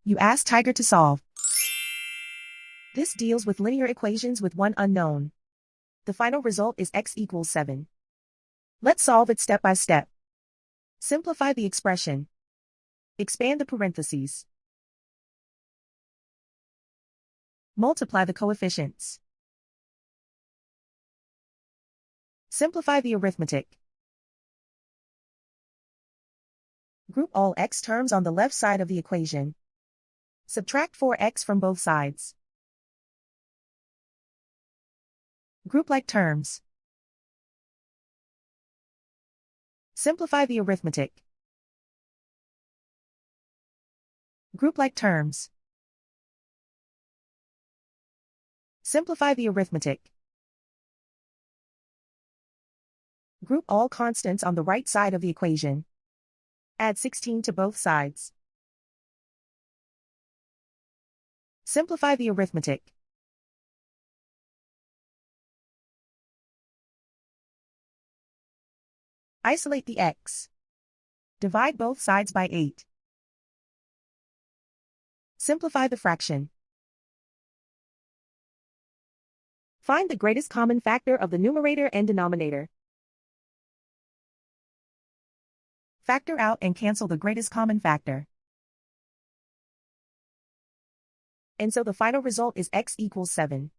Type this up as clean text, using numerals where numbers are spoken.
You ask Tiger to solve. This deals with linear equations with one unknown. The final result is x equals 7. Let's solve it step by step. Simplify the expression. Expand the parentheses. Multiply the coefficients. Simplify the arithmetic. Group all x terms on the left side of the equation. Subtract 4x from both sides. Group like terms. Simplify the arithmetic. Group like terms. Simplify the arithmetic. Group all constants on the right side of the equation. Add 16 to both sides. Simplify the arithmetic. Isolate the x. Divide both sides by 8. Simplify the fraction. Find the greatest common factor of the numerator and denominator. Factor out and cancel the greatest common factor. And so the final result is x equals 7.